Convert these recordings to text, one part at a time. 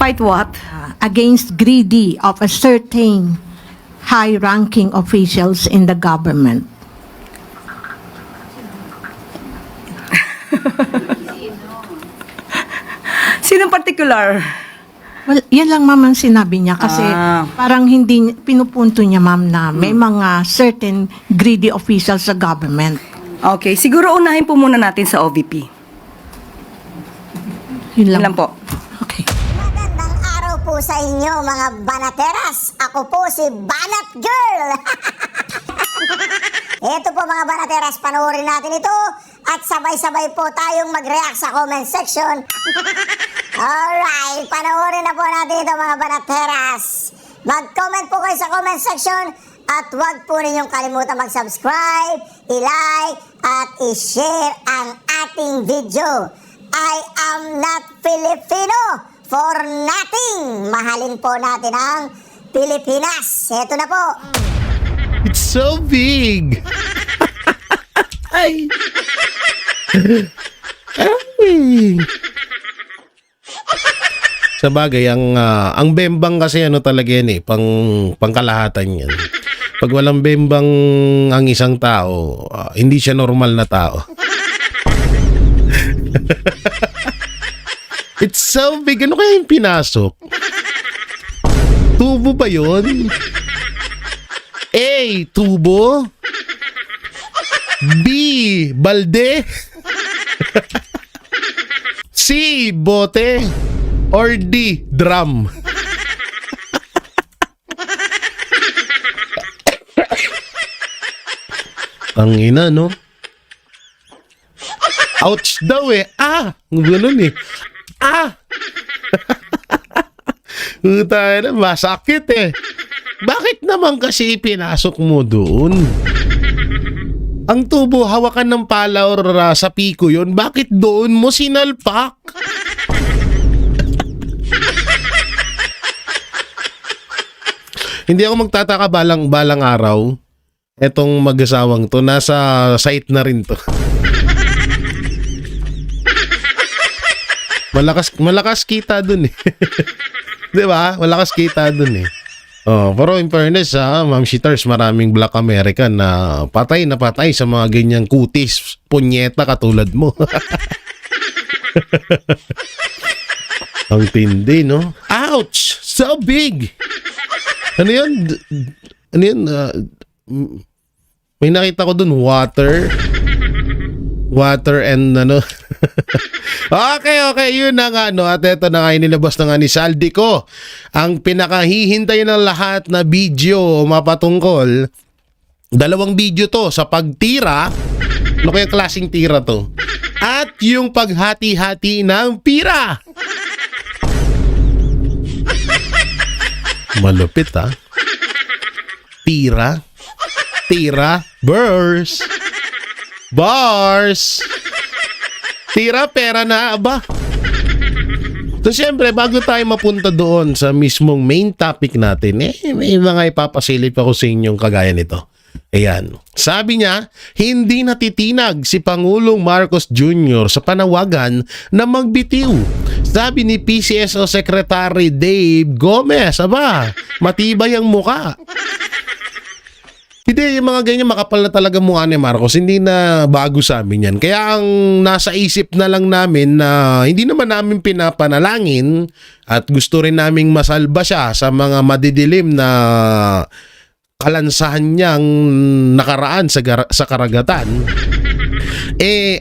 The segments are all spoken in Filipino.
Fight what? Against greedy of a certain high-ranking officials in the government. Sinong particular? Well, yan lang ma'am ang sinabi niya kasi parang hindi pinupunto niya ma'am na may mga certain greedy officials sa government. Okay, siguro unahin po muna natin sa OVP. Yun Yun lang. lang po. Okay. Magandang araw po sa inyo mga banateras. Ako po si Banat Girl. Ito po mga banateras, panoorin natin ito at sabay-sabay po tayong mag-react sa comment section. Alright, panoorin na po natin ito mga banateras. Mag-comment po kayo sa comment section at huwag po ninyong kalimutan mag-subscribe, i-like at i-share ang ating video. I am not Filipino for nothing. Mahalin po natin ang Pilipinas. Ito na po. It's so big! Ay! Ay! Sa bagay, ang bembang kasi ano talaga yan eh, pangkalahatan yan. Pag walang bembang ang isang tao, hindi siya normal na tao. It's so big. Ano kaya yung pinasok? Tubo ba yun? A. Tubo. B. Balde. C. Bote. Or D. Drum. Ang ina, no? Ouch daw eh. Ganun eh. Tayo na, masakit eh. Bakit naman kasi pinasok mo doon? Ang tubo, hawakan ng pala or sa piko yon. Bakit doon mo sinalpak? Hindi ako magtataka balang araw. Etong mag-asawang to, nasa site na rin to. Malakas kita dun eh. 'Di ba? Malakas kita dun eh. Oh, pero in fairness Ma'am Shitters, maraming Black American na patay sa mga ganyang kutis, punyeta katulad mo. Ang tindi, no? Ouch! So big! Ano yun? May nakita ko dun, water and ano. Okay, yun na nga, no? At ito na nga, inilabas na nga ni Saldico ang pinakahihintay ng lahat na video mapatungkol. Dalawang video to sa pagtira. Ano kaya klaseng tira to? At yung paghati-hati ng pira. Malupit Tira, bars. Tira, pera na, aba. So, siyempre, bago tayo mapunta doon sa mismong main topic natin, may mga ipapasilip ako sa inyong kagaya nito. Ayan. Sabi niya, hindi natitinag si Pangulong Marcos Jr. sa panawagan na magbitiw. Sabi ni PCSO Secretary Dave Gomez, aba, matibay ang muka. Hindi, yung mga ganyan makapal na talaga mukha ni Marcos, hindi na bago sa amin yan. Kaya ang nasa isip na lang namin na hindi naman namin pinapanalangin at gusto rin naming masalba siya sa mga madidilim na kalansahan niyang nakaraan sa karagatan.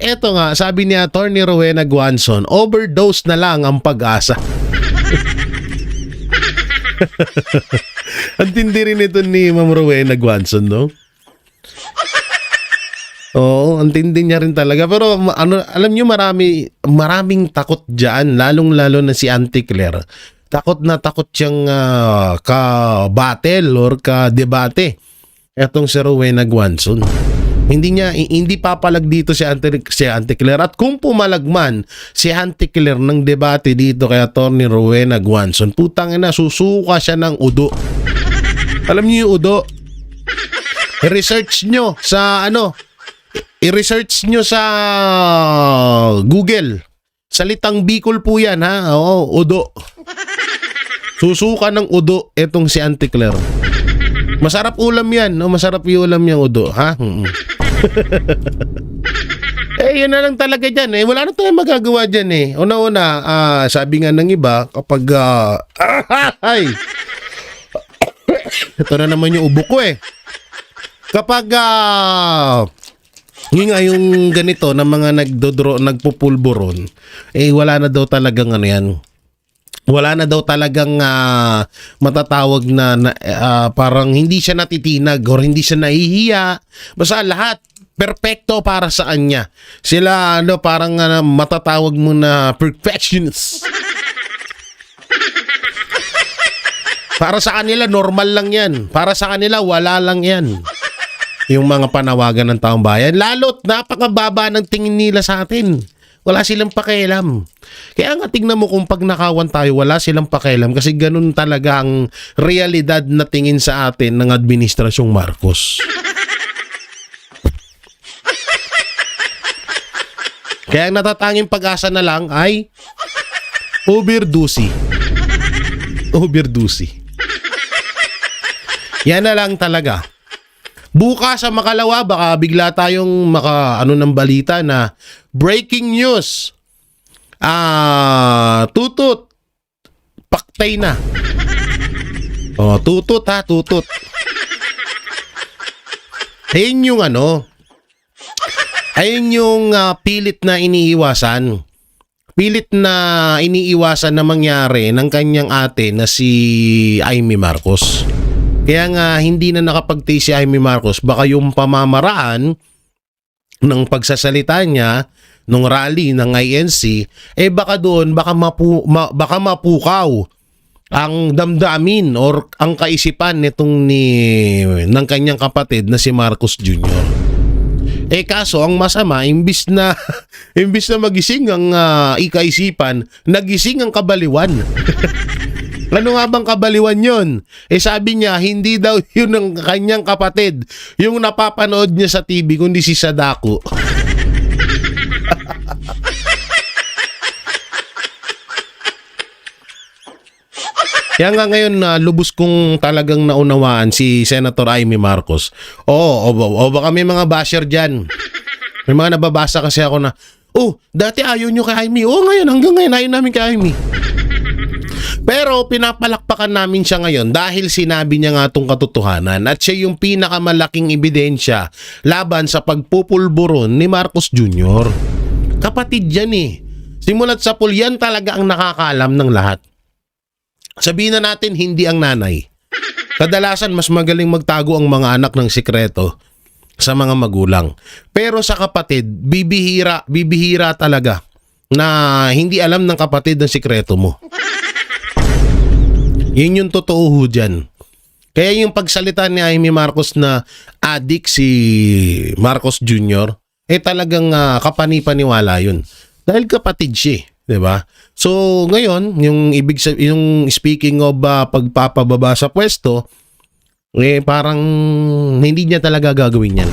Eto nga, sabi ni Attorney Rowena Guanzon, overdose na lang ang pag-asa. Ang tindi rin ito ni Ma'am Rowena Guanzon, no? Oo, ang tindi niya rin talaga. Pero alam niyo, maraming takot dyan, lalong-lalo na si Auntie Claire. Takot na takot siyang ka-battle or ka-debate. Etong si Rowena Guanzon. Hindi papalag dito si Auntie Claire. At kung pumalagman si Auntie Claire ng debate dito kay Attorney Rowena Guanzon, putang ina, susuka siya ng udo. Alam niyo yung udo? I-research nyo sa Google. Salitang Bicol po yan, ha? Oo, udo. Susuka ng udo etong si Auntie Claire. Masarap ulam yan, no? Masarap yung ulam yung udo, ha? Yun na lang talaga dyan, eh. Wala na tayong magagawa dyan, eh. Una-una, sabi nga ng iba, kapag, ay! Ito na naman yung ubo ko, eh. Kapag, yun nga yung ganito na mga nagpupulburon, wala na daw talagang ano yan. Wala na daw talagang matatawag na parang hindi siya natitinag or hindi siya nahihiya. Basta lahat perfecto para sa kanya. Sila parang matatawag mo na perfectionists. Para sa kanila normal lang yan. Para sa kanila wala lang yan. Yung mga panawagan ng taong bayan, lalo't napakababa ng tingin nila sa atin. Wala silang pakialam. Kaya nga tingnan mo kung pag nakawan tayo, wala silang pakialam kasi ganun talaga ang realidad na tingin sa atin ng Administrasyong Marcos. Kaya ang natatanging pag-asa na lang ay overdose. Overdose. Yan na lang talaga. Bukas sa makalawa, baka bigla tayong ng balita na breaking news. Tutut. Paktay na. Tutut ha, tutut. Ayun yung ayun yung pilit na iniiwasan. Pilit na iniiwasan na mangyari ng kanyang ate na si Amy Marcos. Kaya nga hindi na nakapagtiis si Amy Marcos, baka yung pamamaraan ng pagsasalita niya nung rally ng INC, baka doon, baka mapukaw ang damdamin or ang kaisipan nitong ng kanyang kapatid na si Marcos Jr. Kaso ang masama, imbis na magising ang ikaisipan, nagising ang kabaliwan. Ano nga bang kabaliwan yun? Sabi niya, hindi daw yun ang kanyang kapatid. Yung napapanood niya sa TV, kundi si Sadako. Kaya nga ngayon lubos kong talagang naunawaan si Senator Amy Marcos. Baka may mga basher dyan. May mga nababasa kasi ako na, dati ayaw nyo kay Amy. Ngayon, hanggang ngayon ayaw namin kay Amy. Pero pinapalakpakan namin siya ngayon dahil sinabi niya nga itong katotohanan at siya yung pinakamalaking ebidensya laban sa pagpupulburon ni Marcos Jr. Kapatid yan eh. Simulat sa pulyan talaga ang nakakaalam ng lahat. Sabihin na natin hindi ang nanay. Kadalasan mas magaling magtago ang mga anak ng sikreto sa mga magulang. Pero sa kapatid, bibihira talaga na hindi alam ng kapatid ang sikreto mo. Yun yung totoo ho dyan. Kaya yung pagsalita ni Amy Marcos na adik si Marcos Jr., talagang kapanipaniwala yun. Dahil kapatid siya, di ba? So ngayon, yung speaking of pagpapababa sa pwesto, parang hindi niya talaga gagawin yan.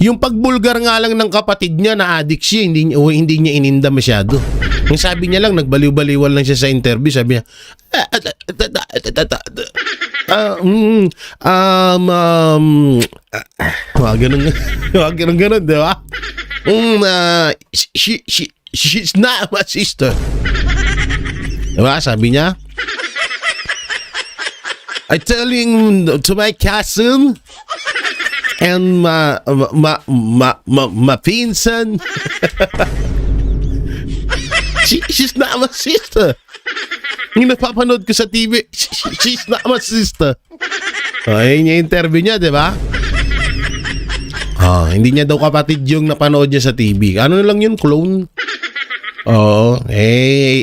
Yung pagbulgar nga lang ng kapatid niya na adik siya, hindi niya ininda masyado. Yung sabi niya lang, nagbaliw-baliwal lang siya sa interview, sabi niya, wag ganun, di ba? She's not my sister. Diba? Sabi niya, I telling to my cousin and my pinsan. She's not my sister. Yung napapanood ko sa TV, she's not my sister. Ayun yung interview niya, di ba? Hindi niya daw kapatid yung napanood niya sa TV. Ano lang yun, clone?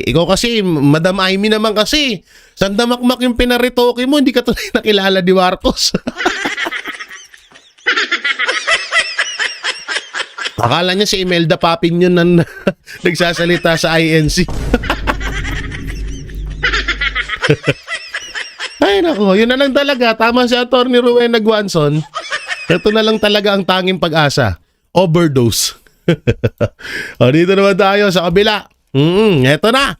Ikaw kasi, Madam Amy naman kasi. Sandamakmak yung pinaritoke mo, hindi ka tunay nakilala ni Marcos. Akala niya si Imelda Papin yun na nagsasalita sa INC. Ay nako, yun na lang talaga. Tama si Atty. Rowena Guanzon. Ito na lang talaga ang tanging pag-asa. Overdose. Dito naman tayo sa kabila. Eto na.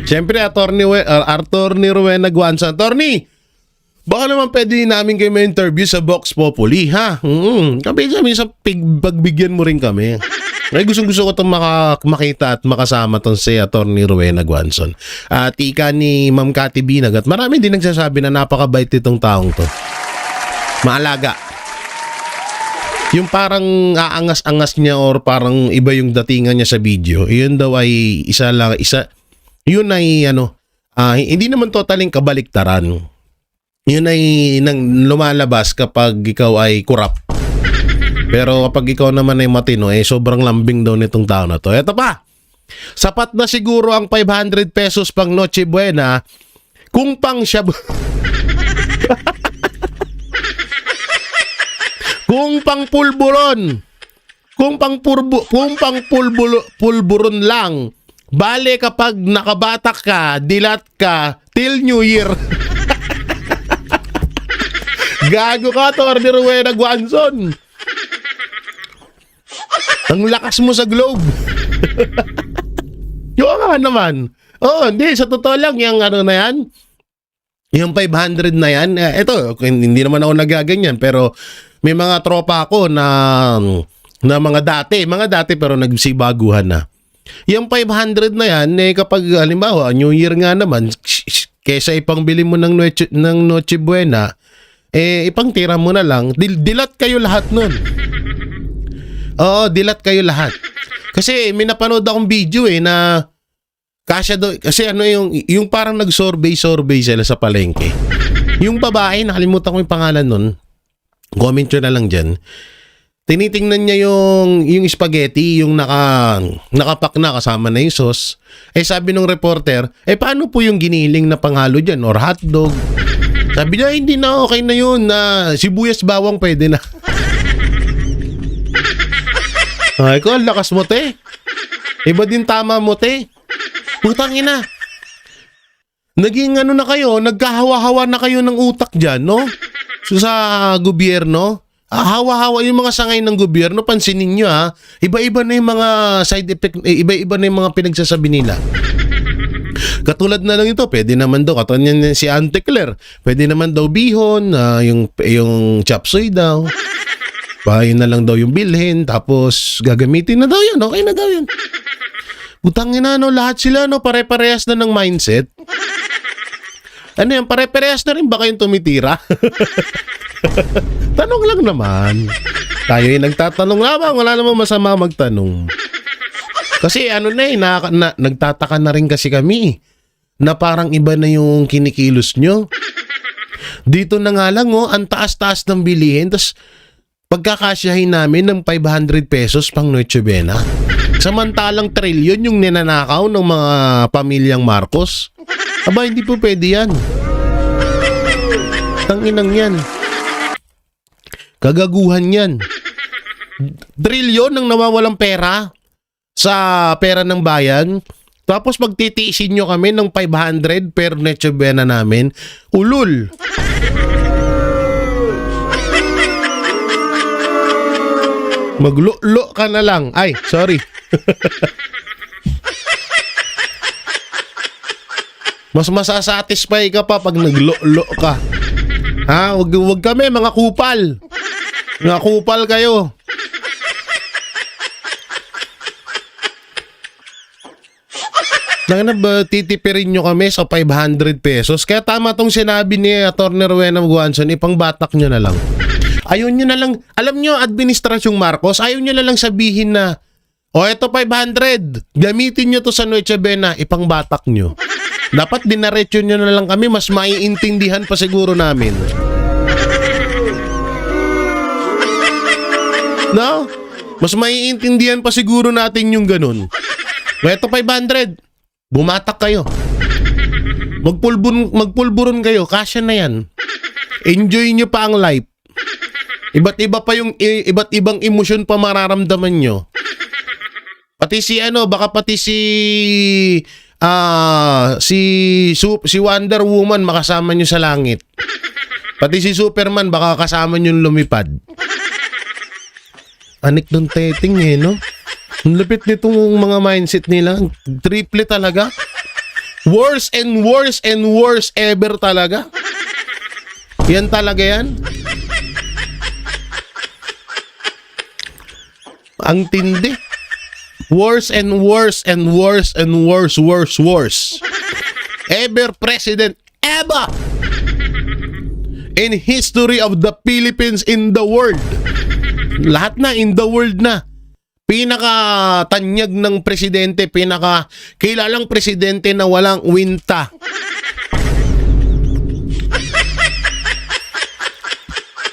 Siyempre, Attorney Rowena Guanzon. Attorney, baka naman pwede namin kayo may interview sa Vox Populi, ha? Kami sa pagbigyan mo rin kami. Ay, gusto ko itong makita at makasama itong si Attorney Rowena Guanzon. At ika ni Ma'am Cathy Binag at marami din nagsasabi na napakabait itong taong to. Maalaga. Yung parang aangas-angas niya or parang iba yung datingan niya sa video, yun daw ay yun ay hindi naman totaling kabaliktaran. Yun ay lumalabas kapag ikaw ay kurap. Pero kapag ikaw naman ay matino, sobrang lambing daw nitong tao na to. Eto pa, sapat na siguro ang 500 pesos pang Noche Buena kung pang shabu... Kung pang pulburon. Kung pang pulburon lang. Bale kapag nakabatak ka, dilat ka, till New Year. Gago ka, Attorney Rowena Guanzon. Ang lakas mo sa globe. Yung nga naman. Hindi, sa totoo lang, yung na yan, yung 500 na yan, ito, hindi naman ako nagaganyan, pero may mga tropa ako na mga dati pero nagsibaguhan na. Yung 500 na yan, kapag halimbawa, New Year nga naman, kesa ipangbili mo ng Noche Buena, ipangtira mo na lang, dilat kayo lahat nun. Oo, dilat kayo lahat. Kasi may napanood akong video na kasi yung parang nag-survey sila sa palengke. Yung babae, nakalimutan ko yung pangalan nun. Comment nyo na lang dyan. Tinitingnan niya yung spaghetti, yung nakapak na kasama na yung sauce. Sabi nung reporter, paano po yung giniling na panghalo dyan or hotdog? Sabi niya, hindi na, okay na yun. Sibuyas bawang pwede na. Ay ko, lakas mo, te. Iba din tama mo, te. Putang ina. Naging na kayo, nagkahawa-hawa na kayo ng utak dyan, no? So, sa gobyerno, hawa-hawa yung mga sangay ng gobyerno, pansinin nyo ha, iba-iba na yung mga side effect, iba-iba na yung mga pinagsasabi nila. Katulad na lang ito, pwede naman daw, katulad niya si Auntie Claire, pwede naman daw bihon, yung chop suey daw, yun na lang daw yung bilhin, tapos gagamitin na daw yun, okay na daw yun. Butangin na, lahat sila, pare-parehas na ng mindset. Ano yan, pare-parehas na rin ba kayong tumitira? Tanong lang naman. Tayo yung nagtatanong lamang, wala namang masama magtanong. Kasi nagtataka na rin kasi kami na parang iba na yung kinikilos nyo. Dito na nga lang, ang taas-taas ng bilihin, tapos pagkakasyahin namin ng 500 pesos pang Noche Buena. Samantalang trilyon yung ninanakaw ng mga pamilyang Marcos. Aba, hindi po pwede yan. Tanginang yan. Kagaguhan yan. Trilyon ang nawawalang pera sa pera ng bayan. Tapos magtitiisin nyo kami ng 500 per Noche Buena namin. Ulul. Maglo-lo ka na lang. Ay, sorry. Mas masasatisfy ka pa pag naglo-lo ka. Ha? Wag kami, mga kupal. Mga kupal kayo. Titipirin nyo kami sa 500 pesos. Kaya tama tong sinabi ni Attorney Rowena Guanzon, ipangbatak nyo na lang. Ayaw nyo na lang, alam nyo, Administrasyong Marcos, ayaw nyo na lang sabihin na, eto 500, gamitin nyo to sa Noche Buena, ipangbatak nyo. Dapat dinaretso nyo na lang kami, mas maiintindihan pa siguro namin. No? Mas maiintindihan pa siguro natin yung ganun. Eto 500, bumatak kayo. Magpulburon kayo, kasya na yan. Enjoy nyo pa ang life. Iba't ibang emosyon pa mararamdaman nyo. Pati baka pati si Wonder Woman makasama nyo sa langit. Pati si Superman baka kasama nyo lumipad. Anik dun teting no? Ang lapit nitong mga mindset nila. Triple talaga. Worst and worst and worst ever talaga. Yan talaga yan. Ang tindi. Worse and worse and worse and worse. Ever president ever in history of the Philippines, in the world. Lahat na in the world na. Pinaka-tanyag ng presidente, pinaka-kilalang presidente na walang winta.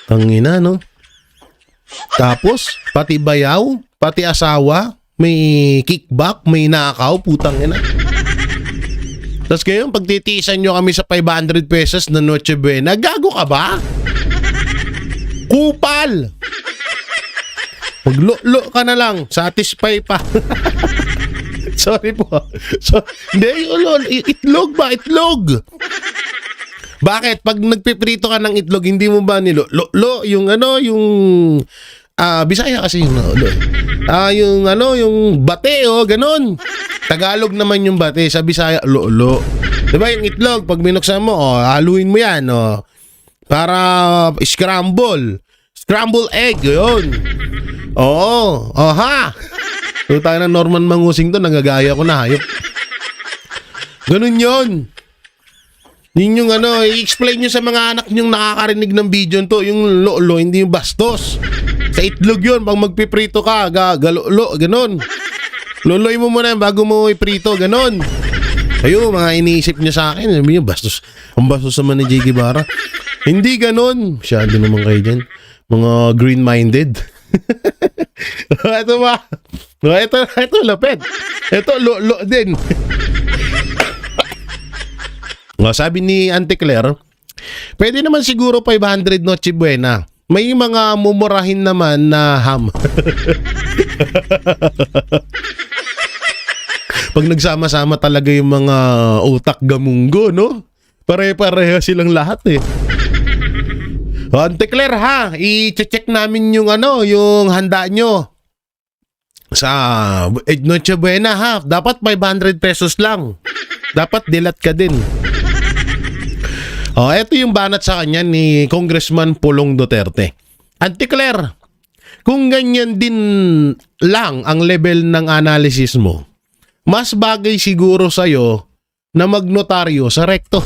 Tangina, no? Tapos, pati bayaw, pati asawa, may kickback, may nakaw, putang ina. Tapos ngayon, pagtitiisan nyo kami sa 500 pesos na Noche Buena, gago ka ba? Kupal! Maglo-lo ka na lang, satisfy pa. Sorry po. Hindi, itlog ba? Itlog! Bakit? Pag nagpiprito ka ng itlog, hindi mo ba nilo-lo? Yung Bisaya kasi yung lo. Yung bate, ganon. Tagalog naman yung bate, sa Bisaya, lo-lo. Diba yung itlog, pag binuksan mo, haluin mo yan, para scramble egg, yun. Oo, ha. So tayo na Norman Mangusing to, nagagaya ko na, hayop. Ganun yun. Yun yung i-explain nyo sa mga anak nyong nakakarinig ng video to, yung lo-lo, hindi yung bastos. Sa itlog yun, pag magpiprito ka, galo-lo, ganun. Loloy mo muna bago mo iprito, ganun. Kayo, mga iniisip niya sa akin, sabi niyo, bastos. Ang bastos naman ni J. Guevara. Hindi ganun. Masyado naman kayo dyan. Mga green-minded. Ito ba? Ito, lapit. Ito, lo din. Sabi ni Auntie Claire, pwede naman siguro 500 Noche Buena. May mga mumurahin naman na ham. Pag nagsama-sama talaga yung mga utak gamunggo, no? Pare-pareho silang lahat eh. Auntie Claire, ha, i-check namin yung yung handa nyo sa Noche Buena, ha. Dapat 500 pesos lang. Dapat dilat ka din. Ito yung banat sa kanya ni Congressman Pulong Duterte. Auntie Claire, kung ganyan din lang ang level ng analysis mo, mas bagay siguro sa'yo na magnotaryo sa rekto.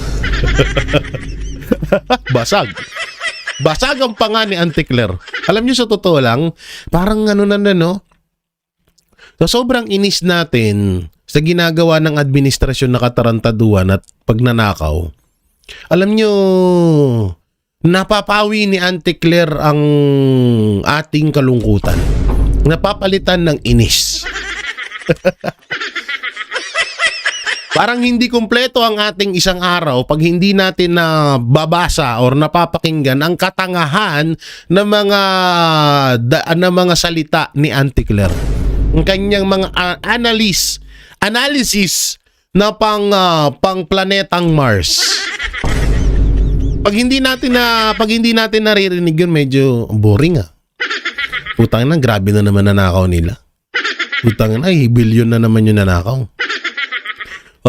Basag. Basag ang panga ni Auntie Claire. Alam niyo, sa totoo lang, parang so sobrang inis natin sa ginagawa ng administrasyon na katarantaduhan at pagnanakaw. Alam nyo, napapawi ni Auntie Claire ang ating kalungkutan. Napapalitan ng inis. Parang hindi kumpleto ang ating isang araw pag hindi natin na babasa or napapakinggan ang katangahan ng mga salita ni Auntie Claire. Ang kanyang mga analysis na pang planetang Mars. Pag hindi natin naririnig yun, medyo boring. Putang na, grabe na naman nanakaw nila. Putang na, bilyon na naman yung nanakaw.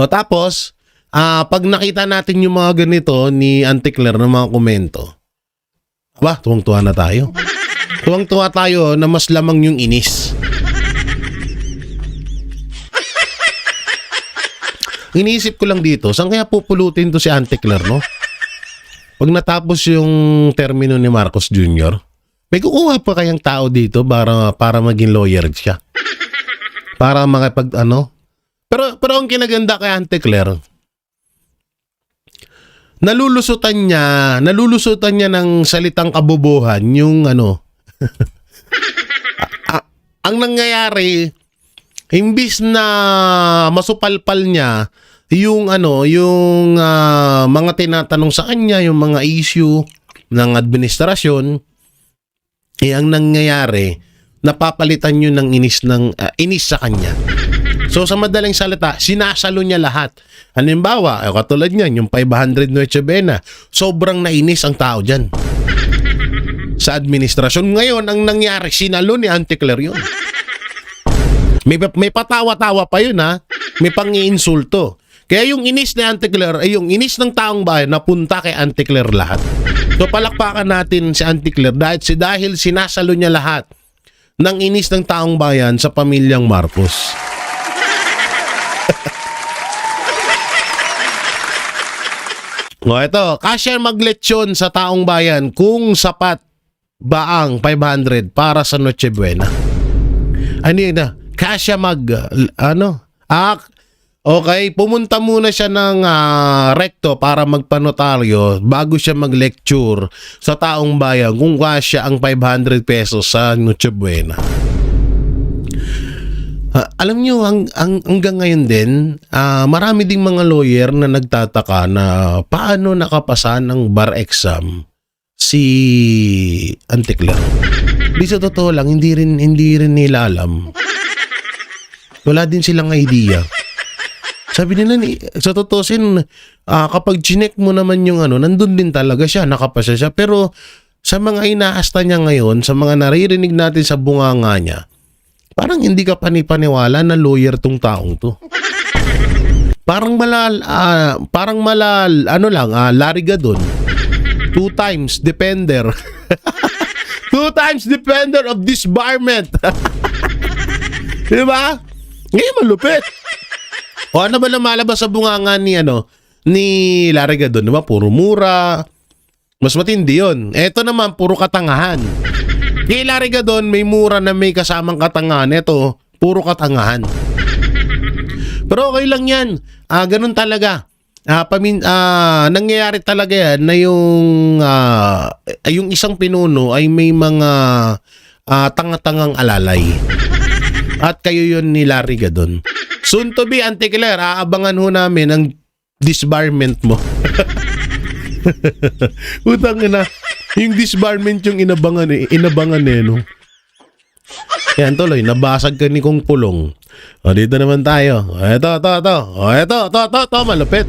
Tapos, pag nakita natin yung mga ganito ni Auntie Claire ng mga komento, tuwang-tuwa na tayo. Tuwang-tuwa tayo na mas lamang yung inis. Iniisip ko lang dito, saan kaya pupulutin to si Auntie Claire, no? Pag natapos yung termino ni Marcos Jr., may kukuha pa kayang tao dito para maging lawyer siya. Para Pero ang kinaganda kay Auntie Claire, nalulusutan niya ng salitang kabobohan yung ang nangyayari, imbis na masupalpal niya yung mga tinatanong sa kanya, yung mga issue ng administrasyon, ang nangyayari, napapalitan yun ng inis sa kanya. So sa madaling salita, sinasalo niya lahat. Halimbawa, katulad niyan, yung 500 Noche Buena, sobrang nainis ang tao dyan sa administrasyon. Ngayon, ang nangyari, sinalo ni Auntie Claire yun. May patawa-tawa pa yun, ha? May pang-iinsulto. Kaya yung inis ni Auntie Claire, ay yung inis ng taong bayan, napunta kay Auntie Claire lahat. So palakpakan natin si Auntie Claire dahil sinasalo niya lahat ng inis ng taong bayan sa pamilyang Marcos. O ito, kasya magletsyon sa taong bayan kung sapat ba ang 500 para sa Noche Buena. Ano yun na? Kasya okay, pumunta muna siya ng rekto para magpanotaryo bago siya mag-lecture sa taong bayan kung kasya ang 500 pesos sa Noche Buena. Alam nyo, hanggang ngayon din, marami ding mga lawyer na nagtataka na paano nakapasa ng bar exam si Auntie Claire. Di sa totoo lang, hindi rin nila alam. Wala din silang idea. Sabi nila, sa totoo kapag chinek mo naman yung nandun din talaga siya, nakapasa siya. Pero sa mga inaasta niya ngayon, sa mga naririnig natin sa bunganga niya, parang hindi ka panipaniwala na lawyer tong taong to. Parang lariga dun. 2 times defender. 2 times defender of disbarment. Diba? Ngayon malupit. O ano ba na malabas sa bunganga ni Lariga doon? Diba? Puro mura. Mas matindi yun. Eto naman, puro katangahan. Kay Lariga doon, may mura na may kasamang katangahan. Eto, puro katangahan. Pero okay lang yan. Ganun talaga. Nangyayari talaga yan na yung isang pinuno ay may mga tanga-tangang alalay. At kayo yun ni Lariga doon. Soon to be, Auntie Claire, aabangan ho namin ang disbarment mo. Utang na. Yung disbarment yung inabangan no? Yan tuloy, nabasag ka ni Kong Pulong. O dito naman tayo. Ito, malupit.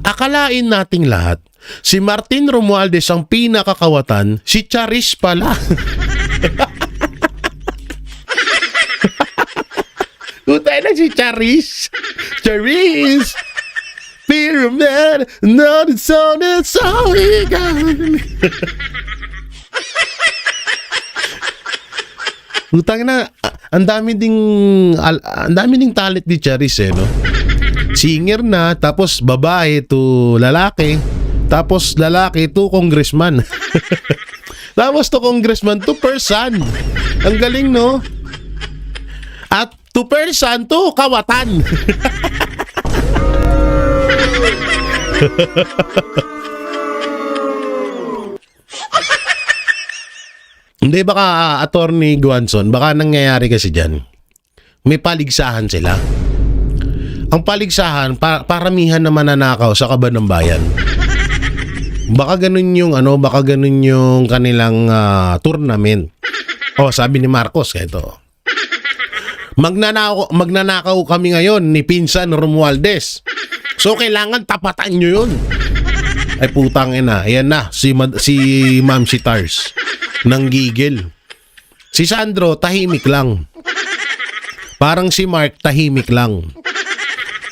Akalain nating lahat, si Martin Romualdez ang pinakakawatan, si Charis pala. Utay na si Charis. Charis! Pyramid, not it's all we got. Utang na, ang dami ding talent ni Charis no? Singer na, tapos babae to lalaki, tapos lalaki to congressman. Tapos to congressman to person. Ang galing no? At to person to kawatan. Hindi, baka Attorney Guanzon, baka nangyayari kasi dyan, may paligsahan sila. Ang paligsahan, paramihan na mananakaw sa kaban ng bayan. Baka ganun yung kanilang tournament. Sabi ni Marcos, ito. Magnanakaw kami ngayon ni Pinsan Romualdez. So kailangan tapatan nyo yun. Ay putang ina, ayan na si Ma'am Sitars nang gigil. Si Sandro tahimik lang. Parang si Mark tahimik lang.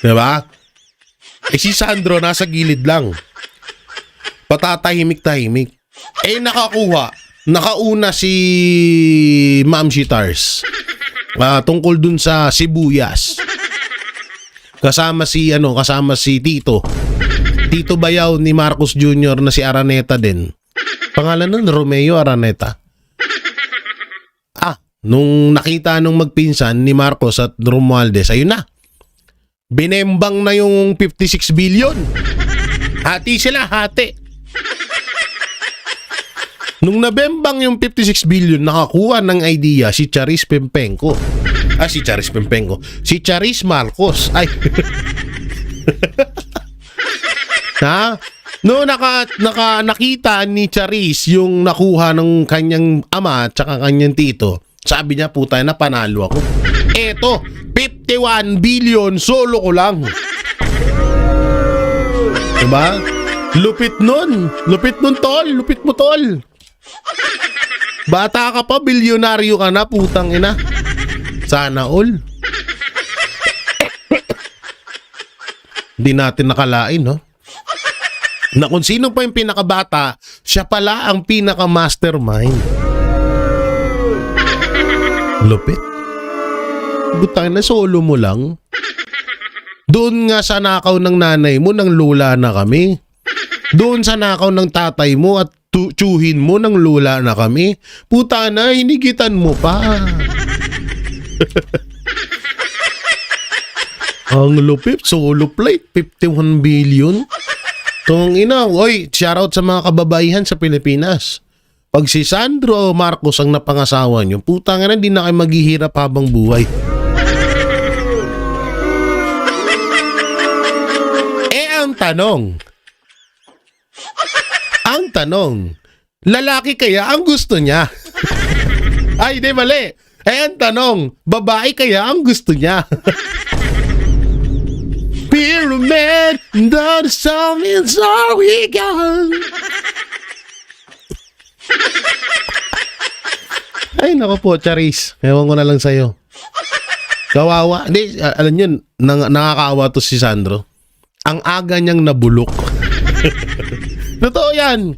Diba? Si Sandro nasa gilid lang. Patatahimik-tahimik. Nakauna si Ma'am Sitars. Tungkol dun sa sibuyas. Kasama si Tito. Tito Bayaw ni Marcos Jr. na si Araneta din. Pangalan nun, Romeo Araneta. Nung nakita nung magpinsan ni Marcos at Romualdez, ayun na. Binembang na yung 56 billion. Hati sila, hati. Nung nabembang yung 56 billion, nakakuha ng idea si Charis Pempenco. Si Charis Marcos. Ay. No, nakita ni Charis yung nakuha ng kanyang ama at saka kanyang tito. Sabi niya, puta na, panalo ako. Eto, 51 billion, solo ko lang. Diba? Lupit nun, tol. Lupit mo, tol. Bata ka pa, bilyonaryo ka na, putang ina. Sana all. Hindi natin nakalain, no? Na kung sino pa yung pinakabata, siya pala ang pinaka-mastermind. Lupit. Butang na solo mo lang. Doon nga sa nakaw ng nanay mo, nang lula na kami. Doon sa nakaw ng tatay mo at tsuhin mo, nang lula na kami. Puta na, hinigitan mo pa. Ang lupit, solo plate, 51 billion. Tong ina, oy, shoutout sa mga kababaihan sa Pilipinas. Pag si Sandro Marcos ang napangasawa nyo, puta nga na, hindi na kayo maghihirap habang buhay. Ang tanong, lalaki kaya ang gusto niya? Ay, di mali. Ang tanong, babae kaya ang gusto niya? Pyramid, the sun is all we got. Ay, naku po, Charis. Ewan ko na lang sa'yo. Kawawa. Hindi, alam nyo, nakakaawa to si Sandro. Ang aga niyang nabulok. Totoo yan.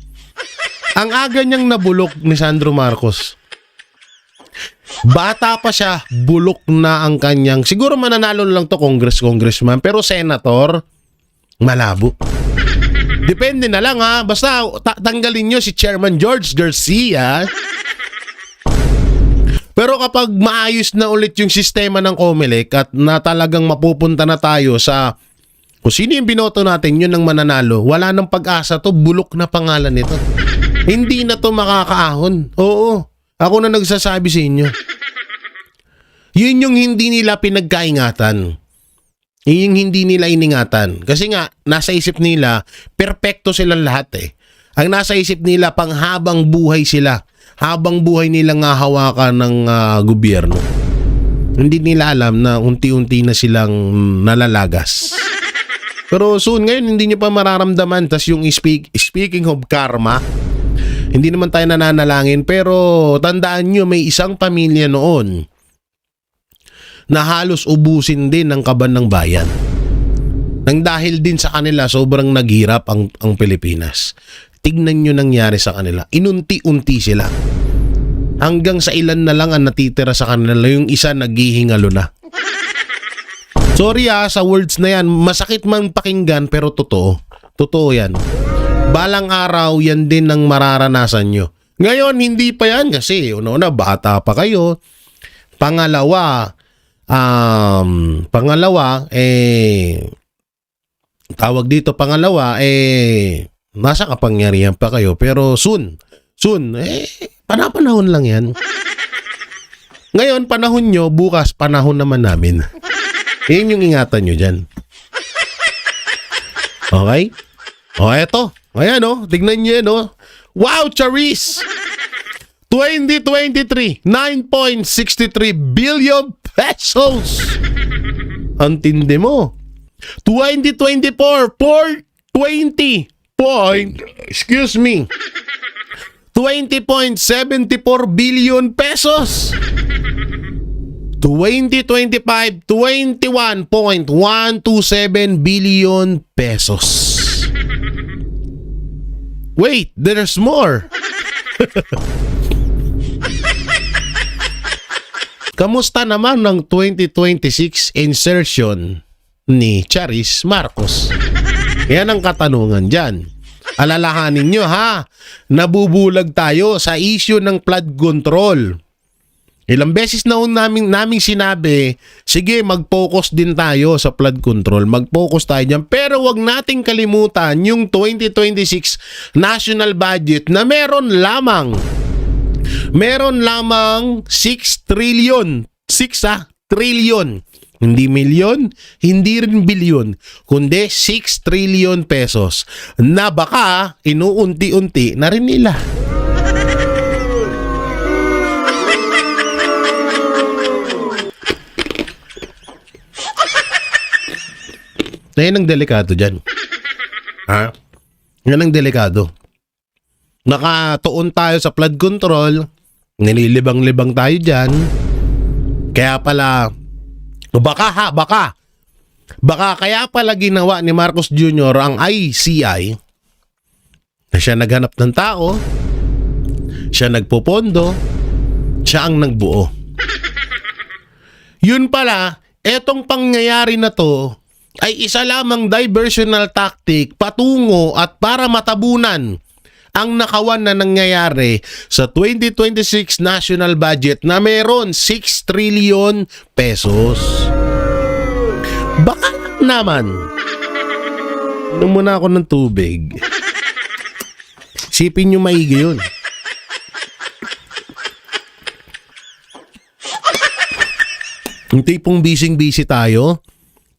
Ang aga niyang nabulok ni Sandro Marcos. Bata pa siya, bulok na ang kanyang, siguro mananalo lang to congressman, pero senator, malabo. Depende na lang ha, basta tanggalin nyo si Chairman George Garcia. Pero kapag maayos na ulit yung sistema ng COMELEC at na talagang mapupunta na tayo sa kung sino yung binoto natin, yun ang mananalo, wala nang pag-asa to, bulok na pangalan nito. Hindi na to makakaahon. Oo. Ako na nagsasabi sa inyo. Yun yung hindi nila pinagkaingatan. Yun yung hindi nila iningatan. Kasi nga, nasa isip nila, perpekto silang lahat eh. Ang nasa isip nila, panghabang buhay sila. Habang buhay nilang hawakan ng gobyerno. Hindi nila alam na unti-unti na silang nalalagas. Pero soon ngayon, hindi nyo pa mararamdaman. Tas yung speaking of karma, hindi naman tayo nananalangin, pero tandaan nyo, may isang pamilya noon na halos ubusin din ng kaban ng bayan. Nang dahil din sa kanila, sobrang naghirap ang Pilipinas. Tignan nyo nangyari sa kanila. Inunti-unti sila. Hanggang sa ilan na lang ang natitira sa kanila, yung isa naghihingalo na. Sorry sa words na yan, masakit man pakinggan, pero totoo. Totoo yan. Balang araw, yan din ang mararanasan nyo. Ngayon, hindi pa yan kasi una bata pa kayo. Pangalawa, tawag dito nasa kapangyarihan pa kayo. Pero soon, panahon lang yan. Ngayon, panahon nyo, bukas, panahon naman namin. Yun yung ingatan nyo dyan. Okay? O, eto. Ayan tignan nyo yan Wow, Charis! 2023, 9.63 billion pesos! Ang tindi mo. 2024, 20.74 billion pesos! 2025, 21.127 billion pesos. Wait, there's more. Kamusta naman ng 2026 insertion ni Charis Marcos? Yan ang katanungan dyan. Alalahanin nyo nabubulag tayo sa issue ng flood control. Ilang beses na naming sinabi, sige mag-focus din tayo sa flood control, mag-focus tayo dyan. Pero wag nating kalimutan yung 2026 national budget na meron lamang 6 trillion. 6 trillion. Hindi milyon, hindi rin bilyon, kundi 6 trillion pesos na baka inuunti-unti na rin nila. Yan ang delikado dyan. Yan ang delikado. Nakatuon tayo sa flood control, nililibang-libang tayo dyan. Kaya pala, baka Baka kaya pala ginawa ni Marcos Jr. ang ICI na siya naghanap ng tao, siya nagpopondo, siya ang nagbuo. Yun pala, etong pangyayari na to ay isa lamang diversional tactic patungo at para matabunan ang nakawan na nangyayari sa 2026 national budget na meron 6 trillion pesos. Baka naman, inom muna ako ng tubig. Sipin nyo maigi yun. Yung tipong busy tayo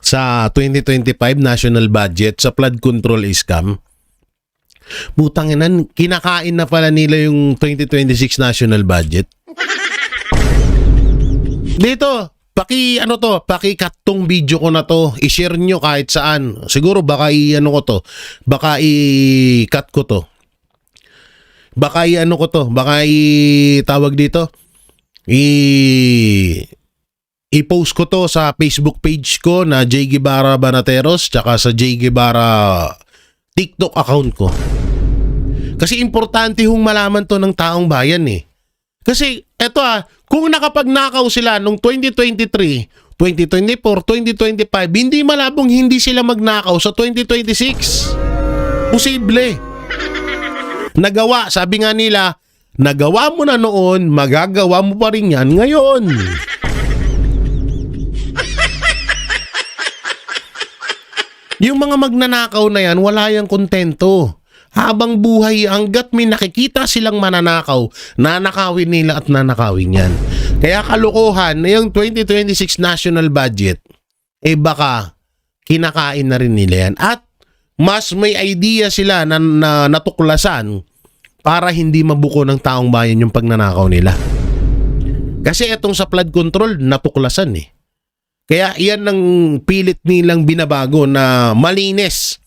sa 2025 national budget sa flood control scam. Butang inan, kinakain na pala nila yung 2026 national budget. Dito, paki-cut tong video ko na to, i-share nyo kahit saan. Siguro baka baka i-cut ko to. Baka tawag dito, i-post ko to sa Facebook page ko na J. Guevara Banateros tsaka sa J. Guevara TikTok account ko. Kasi importante hong malaman to ng taong bayan eh. Kasi eto kung nakapagnakaw sila nung 2023, 2024, 2025, hindi malabong hindi sila magnakaw sa 2026. Posible. Nagawa, sabi nga nila, nagawa mo na noon, magagawa mo pa rin yan ngayon. Yung mga magnanakaw na yan, wala yang kontento. Habang buhay, hanggat may nakikita silang mananakaw, nanakawin nila at nanakawin yan. Kaya kalokohan na yung 2026 national budget, baka kinakain na rin nila yan. At mas may idea sila na natuklasan para hindi mabuko ng taong bayan yung pagnanakaw nila. Kasi itong sa flood control, natuklasan eh. Kaya iyan ang pilit nilang binabago na malinis.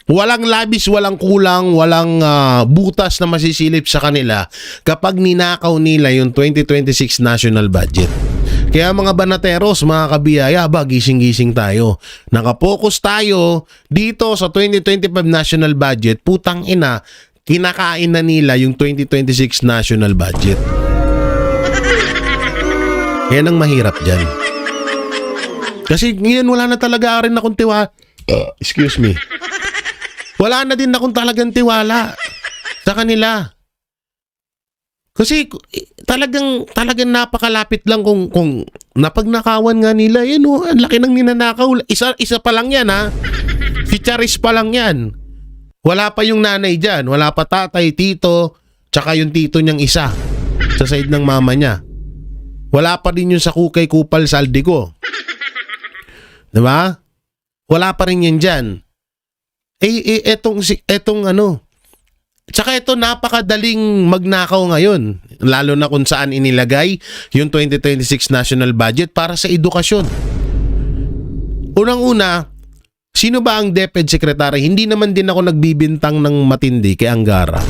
Walang labis, walang kulang, walang butas na masisilip sa kanila kapag ninakaw nila yung 2026 national budget. Kaya mga banateros, mga kabiyaya, gising-gising tayo. Nakapokus tayo dito sa 2025 national budget. Putang ina, kinakain na nila yung 2026 national budget. Yan ang mahirap dyan. Kasi ngayon wala na talaga rin akong tiwala. Excuse me. Wala na din akong talagang tiwala sa kanila. Kasi talagang napakalapit lang kung napagnakawan nga nila. Yan ang laki ng ninanakaw. Isa pa lang yan Si Charis pa lang yan. Wala pa yung nanay dyan. Wala pa tatay, tito, tsaka yung tito niyang isa sa side ng mama niya. Wala pa din yung sa kukay kupal sa Aldico. Diba? Wala pa rin yan dyan. Tsaka ito napakadaling magnakaw ngayon. Lalo na kung saan inilagay yung 2026 national budget para sa edukasyon. Unang-una, sino ba ang DepEd Secretary? Hindi naman din ako nagbibintang ng matindi kay Angara.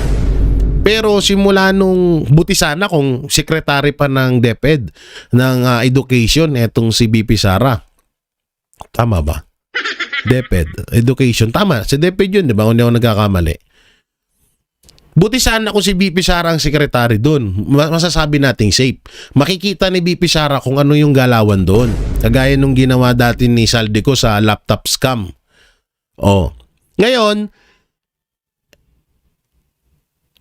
Pero simula nung buti sana kung secretary pa ng DepEd ng Education, etong si BP Sara. Tama ba? DepEd, Education. Tama, si DepEd yun, di ba? Kung hindi ako nagkakamali. Buti sana kung si BP Sara ang secretary doon. Masasabi nating safe. Makikita ni BP Sara kung ano yung galawan doon. Kagaya nung ginawa dati ni Saldico sa laptop scam. Ngayon,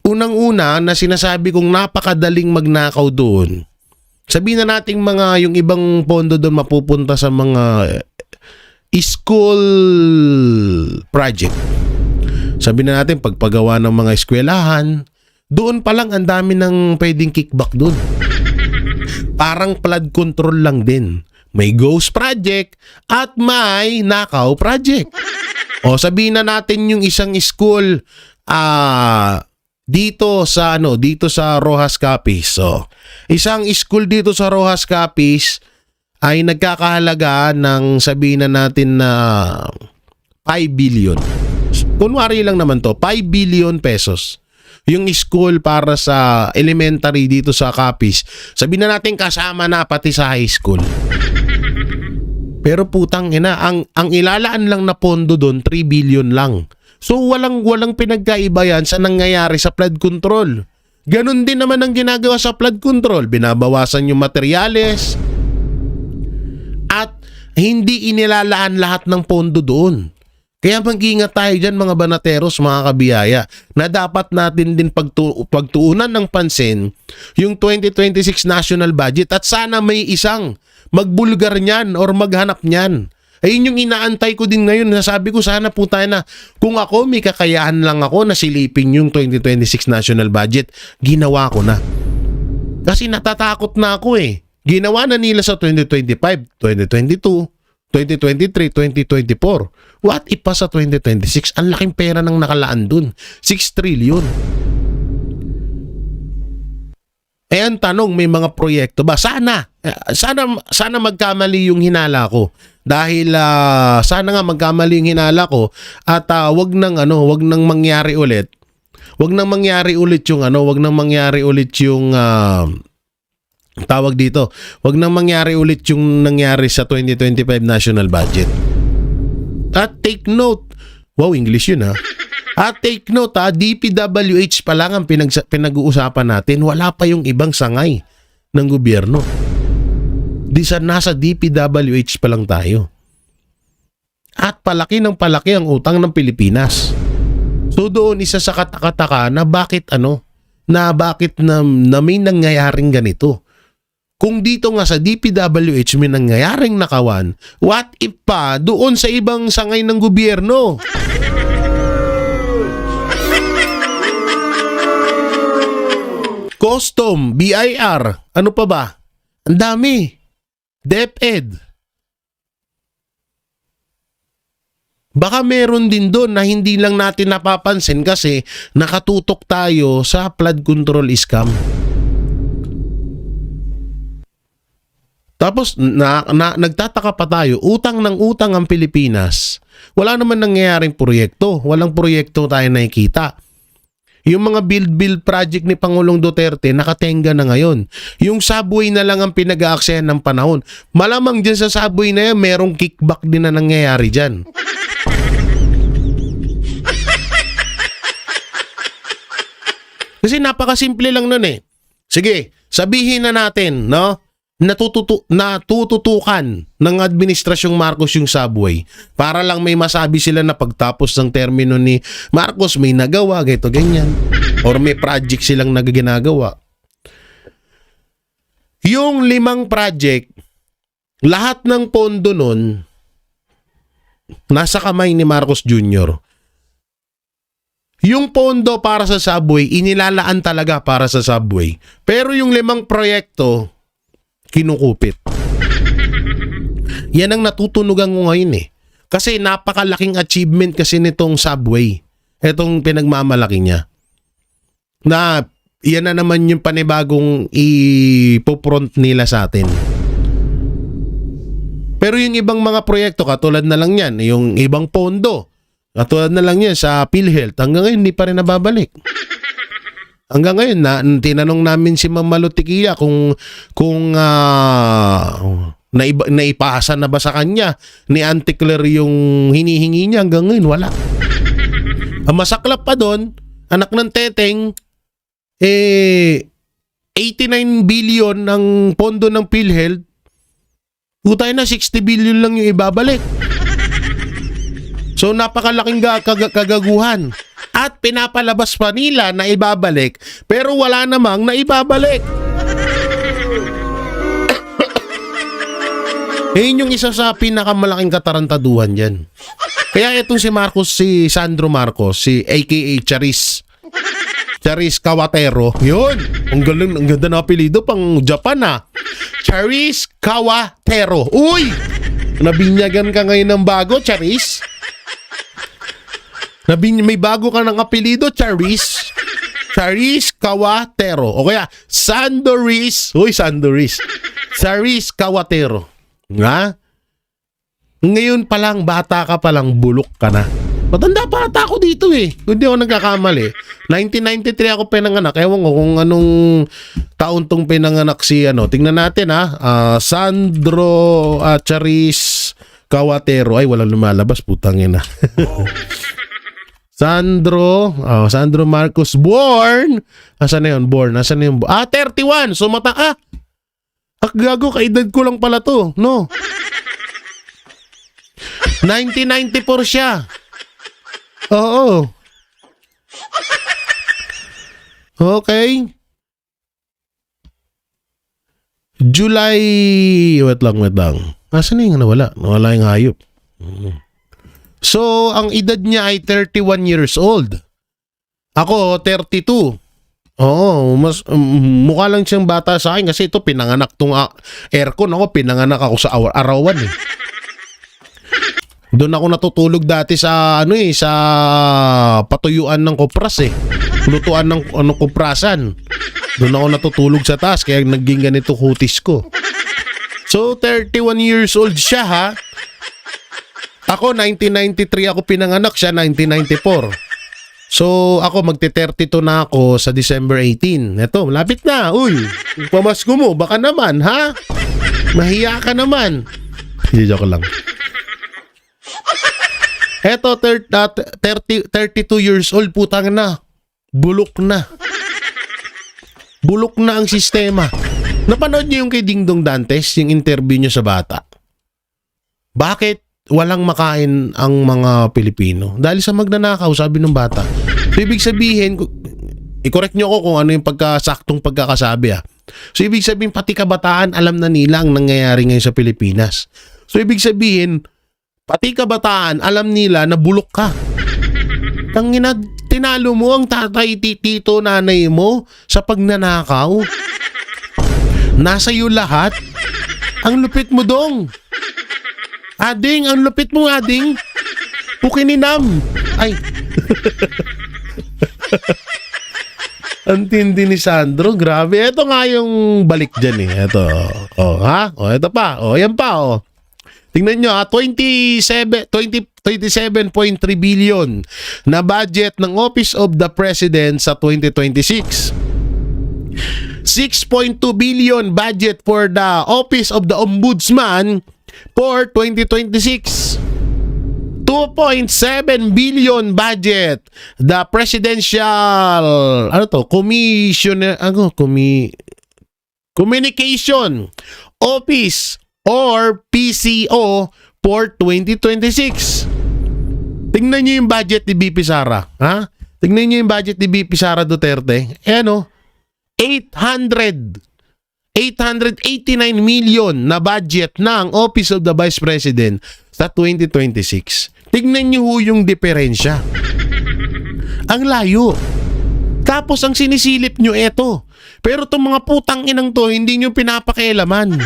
unang-una na sinasabi kong napakadaling magnakaw doon, sabihin na nating yung ibang pondo doon mapupunta sa mga school project. Sabihin na natin pagpagawa ng mga eskwelahan, doon pa lang ang dami ng pwedeng kickback doon. Parang flood control lang din. May ghost project at may nakaw project. Sabihin na natin yung isang school dito sa Rojas Capiz. Isang school dito sa Rojas Capiz ay nagkakahalaga ng sabihin na natin na 5 billion. Kunwari lang naman to, 5 billion pesos. Yung school para sa elementary dito sa Capiz, sabihin na natin kasama na pati sa high school. Pero putang ina, ang ilalaan lang na pondo doon 3 billion lang. So walang pinagkaiba yan sa nangyayari sa flood control. Ganon din naman ang ginagawa sa flood control. Binabawasan yung materyales at hindi inilalaan lahat ng pondo doon. Kaya mag-ingat tayo dyan mga banateros, mga kabiyaya, na dapat natin din pagtuunan ng pansin yung 2026 national budget at sana may isang magbulgar niyan or maghanap niyan. Ayun yung inaantay ko din ngayon. Nasabi ko sana po tayo na kung ako may kakayahan lang ako na silipin yung 2026 national budget, ginawa ko na. Kasi natatakot na ako eh. Ginawa na nila sa 2025, 2022, 2023, 2024. What if pa sa 2026? Ang laking pera nang nakalaan dun. 6 trillion. Eh ang tanong, may mga proyekto ba? Sana magkamali yung hinala ko. Dahil sana nga magkamali yung hinala ko at wag nang mangyari ulit. Wag nang mangyari ulit yung tawag dito. Wag nang mangyari ulit yung nangyari sa 2025 national budget. At take note. Wow, English yun ha. At take note ha, DPWH pa lang ang pinag-uusapan natin. Wala pa yung ibang sangay ng gobyerno. Nasa DPWH pa lang tayo. At palaki ng palaki ang utang ng Pilipinas. So doon isa sa katakataka na bakit na may nangyayaring ganito. Kung dito nga sa DPWH may nangyayaring nakawan, what if pa doon sa ibang sangay ng gobyerno? Custom, BIR, ano pa ba? Ang dami. DepEd. Baka meron din doon na hindi lang natin napapansin kasi nakatutok tayo sa flood control scam. Tapos nagtataka pa tayo, utang ng utang ang Pilipinas. Wala naman nangyayaring proyekto. Walang proyekto tayo nakikita. Yung mga build project ni Pangulong Duterte nakatenga na ngayon. Yung subway na lang ang pinag-aaksayan ng panahon. Malamang dyan sa subway na yan, merong kickback din na nangyayari dyan. Kasi napakasimple lang nun eh. Sige, sabihin na natin, no? Natututukan ng administrasyong Marcos yung subway para lang may masabi sila na pagtapos ng termino ni Marcos may nagawa, ganito, ganyan. Or may project silang nagaginagawa. Yung 5 project, lahat ng pondo nun nasa kamay ni Marcos Jr. Yung pondo para sa subway, inilalaan talaga para sa subway. Pero yung 5 proyekto, kinukupit. Yan ang natutunugan ko ngayon eh. Kasi napakalaking achievement kasi nitong subway. Itong pinagmamalaki niya. Na yan na naman yung panibagong ipopront nila sa atin. Pero yung ibang mga proyekto, katulad na lang yan, yung ibang pondo, katulad na lang yan sa PhilHealth, hanggang ngayon hindi pa rin nababalik. Hanggang ngayon, tinanong namin si Ma'am Malutikia kung naipasa na ba sa kanya ni Auntie Claire yung hinihingi niya. Hanggang ngayon, wala. Ang masaklap pa doon, anak ng teteng, 89 billion ang pondo ng PhilHealth, utay na 60 billion lang yung ibabalik. So napakalaking kagaguhan. At pinapalabas pa nila na ibabalik, pero wala namang na ibabalik. Yun yung isa sa pinakamalaking katarantaduhan dyan. Kaya itong si Sandro Marcos, si aka Charis Kawatero, yun, ang ganda na apelido pang Japan ah. Charis Kawatero. Uy! Nabinyagan ka ngayon ng bago, Charis? May bago ka ng apelido, Charis Kawatero. O kaya, Sandoris. Uy, Sandoris. Charis Kawatero. Nga? Ngayon pa lang, bata ka pa lang, bulok ka na. Matanda pa ata ako dito eh. Hindi ako nagkakamali. 1993 ako pinanganak. Ewan ko kung anong taon tong pinanganak si ano. Tingnan natin Sandro Charis Kawatero. Ay, walang lumalabas. Putang ina. Sandro Marcos born. Asan na yun? Born. 31. So gago, kaedad ko lang pala to. No. 1994 siya. Oo. Okay. July... Wait lang. Nasaan na yung nawala? Nawala yung hayop. So, ang edad niya ay 31 years old. Ako, 32. Oo, mukha lang siyang bata sa akin kasi ito pinanganak tong aircon. Ako, pinanganak ako sa arawan eh. Doon ako natutulog dati sa sa patuyuan ng kopras eh. Lutuan ng koprasan. Doon ako natutulog sa taas kaya naging ganito kutis ko. So 31 years old siya ha. Ako 1993 ako pinanganak, siya 1994. So ako magte-32 na ako sa December 18. Eto, malapit na. Uy, pamasko mo baka naman ha. Mahiya ka naman. Joke lang. Eto, 32 years old, putang na. Bulok na. Bulok na ang sistema. Napanood niyo yung kay Dingdong Dantes, yung interview niyo sa bata? Bakit walang makain ang mga Pilipino? Dahil sa magnanakaw, sabi ng bata. So, ibig sabihin, i-correct niyo ako kung ano yung saktong pagkakasabi So, ibig sabihin, pati kabataan, alam na nila ang nangyayari ngayon sa Pilipinas. So, ibig sabihin, pati kabataan, alam nila na bulok ka. Tangina, tinalo mo ang tatay, tito, nanay mo sa pagnanakaw. Nasa iyo lahat. Ang lupit mo dong. Ading, ang lupit mo ading. Pukininam. Ay. Ang tindi ni Sandro, grabe. Ito nga yung balik dyan eh. Ito. Ito pa. Yan pa. Tingnan nyo, 27.3 billion na budget ng Office of the President sa 2026. 6.2 billion budget for the Office of the Ombudsman for 2026. 2.7 billion budget the Presidential Communication Office or PCO for 2026. Tingnan niyo yung budget ni BP Sara. Tingnan niyo yung budget ni BP Sara Duterte. 889 million na budget ng Office of the Vice President sa 2026. Tingnan niyo yung diferensya. Ang layo. Tapos ang sinisilip niyo eto. Pero itong mga putang inang to, hindi niyo pinapakialaman.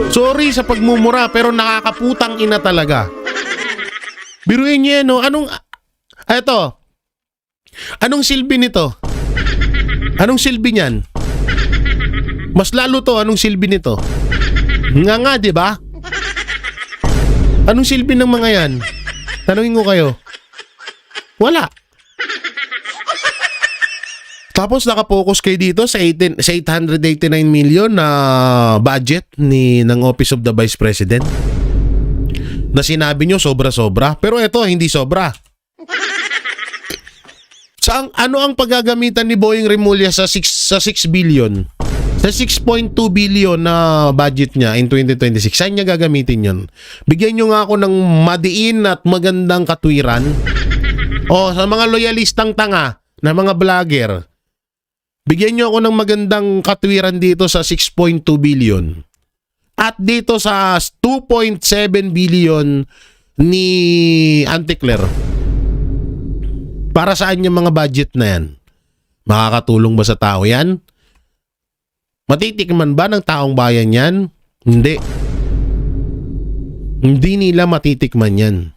Sorry sa pagmumura pero nakakaputang ina talaga. Biruin niyo Anong silbi nito? Anong silbi niyan? Mas lalo to, anong silbi nito? Nga, di ba? Anong silbi ng mga yan? Tanungin ko kayo. Wala. Tapos nakapokus kayo dito sa 889 million na budget ng Office of the Vice President. Na sinabi nyo sobra-sobra. Pero ito, hindi sobra. Ano ang paggagamitan ni Boying Remulla sa 6 billion? Sa 6.2 billion na budget niya in 2026, saan niya gagamitin yun? Bigyan nyo nga ako ng madiin at magandang katwiran. Sa mga loyalistang tanga na mga vlogger, bigyan nyo ako ng magandang katwiran dito sa 6.2 billion. At dito sa 2.7 billion ni Auntie Claire. Para saan yung mga budget na yan? Makakatulong ba sa tao yan? Matitikman ba ng taong bayan yan? Hindi. Hindi nila matitikman yan.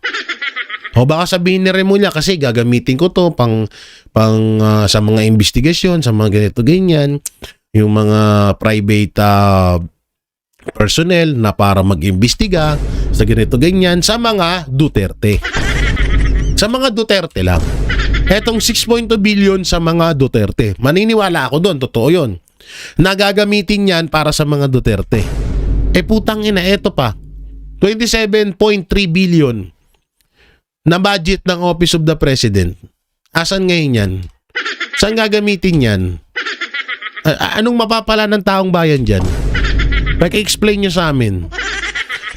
O baka sabihin ni Remulla kasi gagamitin ko to pang sa mga investigasyon, sa mga ganito ganyan, yung mga private personnel na para mag-imbestiga sa sa ganito ganyan, sa mga Duterte. Sa mga Duterte lang. Etong 6.2 billion sa mga Duterte. Maniniwala ako doon, totoo yun. Nagagamitin yan para sa mga Duterte. Putang ina, eto pa. 27.3 billion na budget ng Office of the President. Asan ngayon yan? Saan gagamitin yan? Anong mapapala ng taong bayan dyan? Pag-explain nyo sa amin.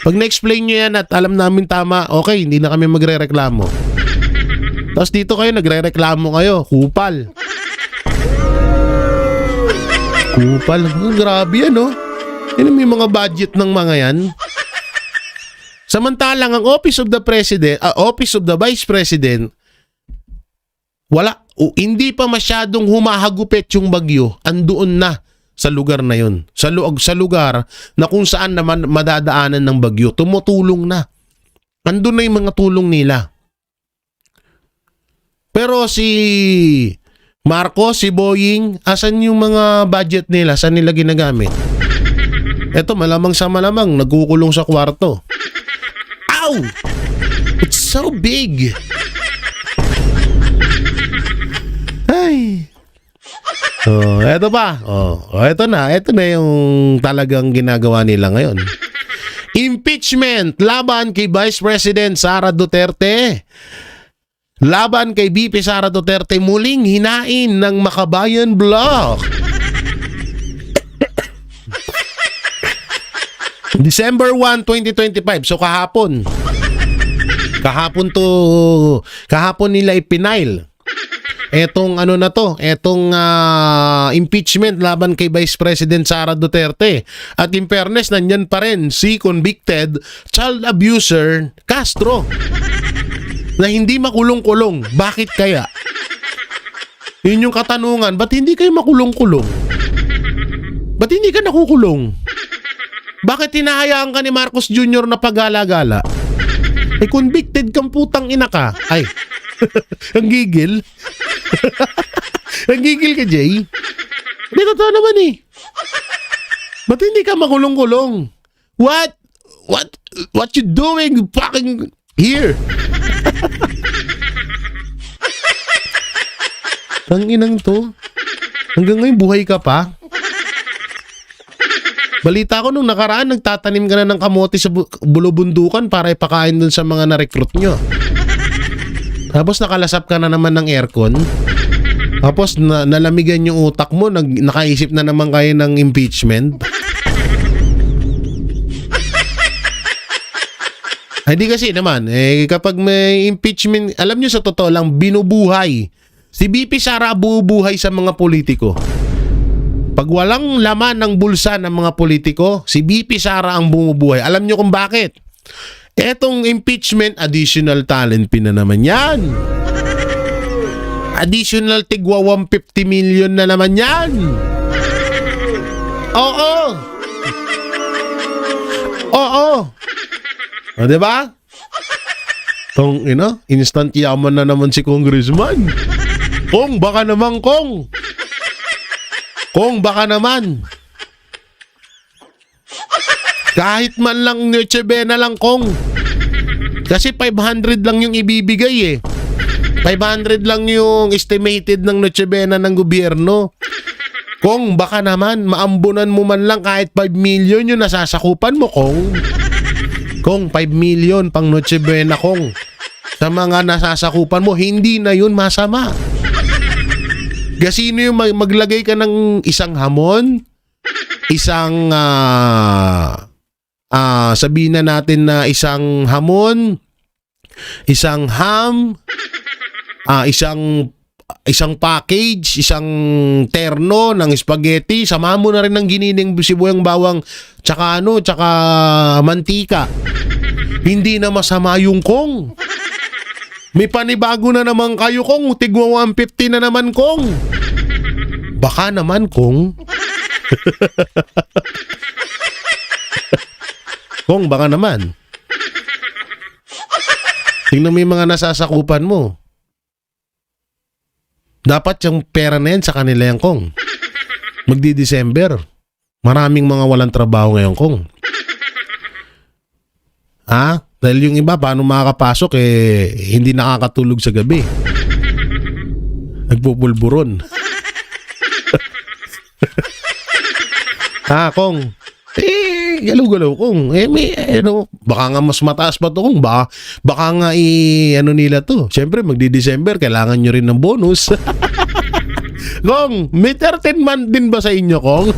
Pag na-explain nyo yan at alam namin tama, okay, hindi na kami magre-reklamo. Tapos dito kayo, nagre-reklamo kayo. Kupal. Kupal. Grabe yan, no? Yan may mga budget ng mga yan. Samantalang ang Office of the President, Office of the Vice President, wala, hindi pa masyadong humahagupit yung bagyo. Andoon na sa lugar na yun. Sa lugar na kung saan naman madadaanan ng bagyo. Tumutulong na. Andun na yung mga tulong nila. Pero si Marcos, si Boying, asan yung mga budget nila? Saan nila ginagamit? Eto, malamang sa malamang, nagkukulong sa kwarto. Ow! It's so big! Ay! Eto pa. Eto na yung talagang ginagawa nila ngayon. Impeachment laban kay Vice President Sara Duterte. Laban kay VP Sara Duterte muling hinain ng Makabayan Block. December 1, 2025. So kahapon. Kahapon nila ipinail. Etong impeachment laban kay Vice President Sara Duterte. At in fairness, nandyan pa rin si convicted child abuser Castro na hindi makulong-kulong. Bakit kaya? Yun yung katanungan, ba't hindi kayo makulong-kulong? Ba't hindi ka nakukulong? Bakit hinahayaan ka ni Marcos Jr. na pagala-gala? Convicted kang putang ina ka. Ay, ang gigil. Ang gigil ka, Jay. Hindi, totoo naman eh. Ba't hindi ka makulong-kulong? What you doing fucking here? Tanginang to. Hanggang ngayon buhay ka pa? Balita ko nung nakaraan, nagtatanim ka na ng kamote sa bulubundukan para ipakain dun sa mga na-recruit nyo. Tapos nakalasap ka na naman ng aircon. Tapos nalamigan yung utak mo, nakaisip na naman kayo ng impeachment. Ay di kasi naman, kapag may impeachment, alam nyo sa totoo lang, binubuhay. Si BP Sara bubuhay sa mga politiko. Pag walang laman ng bulsa ng mga politiko, si BP Sara ang bumubuhay. Alam nyo kung bakit? Etong impeachment, additional talent na naman yan. Additional tigwa 150 million na naman yan. Oo. O, diba? Tong instant yaman na naman si Congressman. Kung baka naman, Kung baka naman. Kahit man lang Noche Buena lang, Kong. Kasi 500 lang yung ibibigay eh. 500 lang yung estimated ng Noche Buena ng gobyerno. Kong, baka naman, maambunan mo man lang kahit 5 million yung nasasakupan mo, Kong. Kong, 5 million pang Noche Buena, Kong. Sa mga nasasakupan mo, hindi na yun masama. Gasino yung maglagay ka ng isang hamon, isang sabihin na natin na isang hamon, isang ham, isang package, isang terno ng spaghetti, samahan mo na rin ng ginining sibuyang bawang, tsaka mantika. Hindi na masama yung, Kong. May panibago na naman kayo, Kong. Tigwa 150 na naman, Kong. Baka naman, Kong. Kong, baka naman. Tingnan mo yung mga nasasakupan mo. Dapat yung pera na yan sa kanila yan, Kong. Magdi-December. Maraming mga walang trabaho ngayon, Kong. Ha? Dahil yung iba, paano makakapasok hindi nakakatulog sa gabi. Nagpupulburon. Kong. Galaw-galaw kong. Baka nga mas mataas pa to kung baka nga nila to. Siyempre, magdi-December, kailangan nyo rin ng bonus. Kong, may 13 month din ba sa inyo, Kong?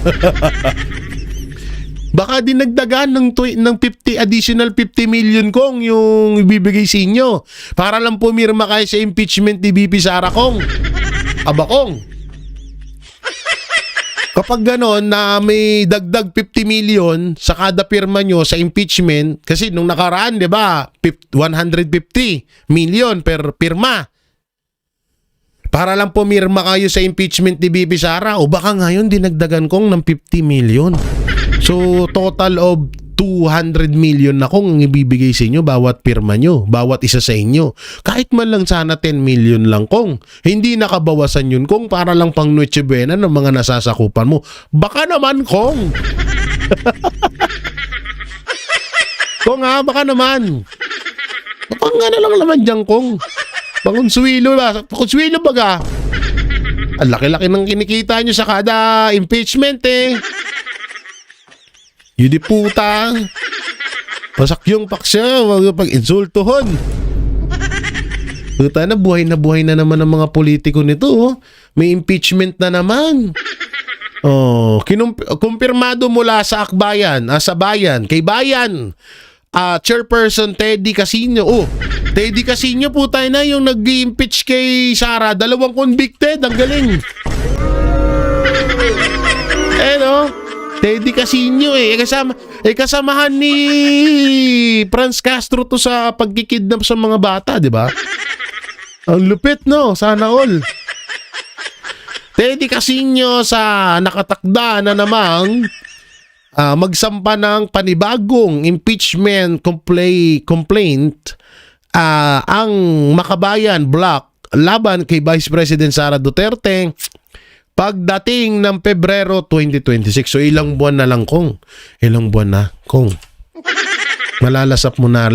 Baka dinagdagan ng 50 additional 50 million, Kong, yung ibibigay sa inyo. Para lang pumirma kayo sa impeachment ni BP Sara, Kong. Aba, Kong. Kapag gano'n na may dagdag 50 million sa kada pirma nyo sa impeachment, kasi nung nakaraan, di ba, 150 million per pirma. Para lang pumirma kayo sa impeachment ni BP Sara, o baka ngayon dinagdagan kong ng 50 million. So, total of 200 million na kong ibibigay sa inyo bawat pirma nyo, bawat isa sa inyo. Kahit man lang sana 10 million lang, Kong. Hindi nakabawasan yun, Kong, para lang pang Noche Buena ng mga nasasakupan mo. Baka naman, Kong. Kong, ha? Baka naman. Baka nga na lang naman dyan, Kong. Pangonsuelo ba? Pangonsuelo baga? Ang laki-laki ng kinikita nyo sa kada impeachment, Yudi puta. Pasakyong paksya, wag pag-insultohon. Puta na buhay na naman ang mga politiko nito. May impeachment na naman. Kumpirmado mula sa Akbayan, sa Bayan, kay Bayan. Chairperson Teddy Casino. Teddy Casino po tayo na yung nag-impeach kay Sara. 2 convicted. Ang galing. Teddy Casino kasamahan ni Franz Castro to sa pagkikidnap sa mga bata, di ba? Ang lupit, no? Sana all. Teddy Casino sa nakatakda na namang magsampa ng panibagong impeachment complaint ang Makabayan Block laban kay Vice President Sara Duterte pagdating ng Pebrero 2026. So ilang buwan na lang, Kong. Ilang buwan na, Kong. Malalasap mo na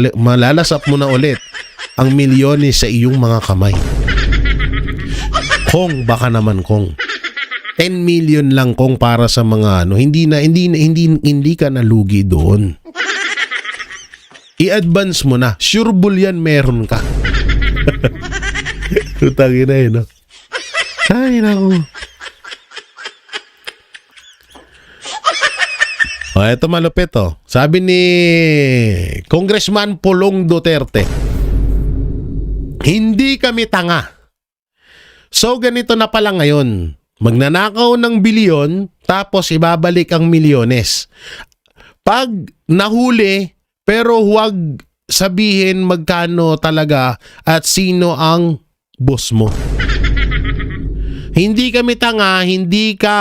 ulit ang milyones sa iyong mga kamay. Kong, baka naman, Kong. 10 million lang, Kong, para sa mga hindi ka nalugi doon. I-advance mo na. Sure bull yan, meron ka. Tutangin na no? Ay, naku. Ito malupit, Sabi ni Congressman Pulong Duterte, hindi kami tanga. So, ganito na pala ngayon. Magnanakaw ng bilyon, tapos ibabalik ang milyones. Pag nahuli, pero huwag sabihin magkano talaga at sino ang boss mo. Hindi kami tanga, hindi ka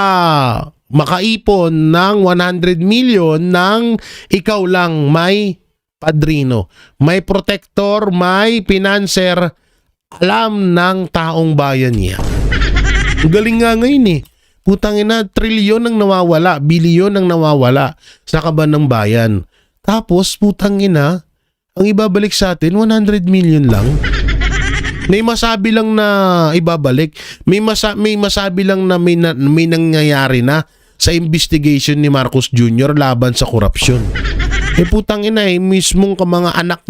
makaipon ng 100 million nang ikaw lang may padrino, may protector, may financer, alam ng taong bayan niya. Galing nga ngayon Putangina, trilyon ang nawawala, bilyon ang nawawala sa kaban ng bayan. Tapos, putangina, ang ibabalik sa atin, 100 million lang. May masabi lang na ibabalik, may masabi lang na may nangyayari na sa investigation ni Marcos Jr. laban sa korupsyon. Putangina mismong mga anak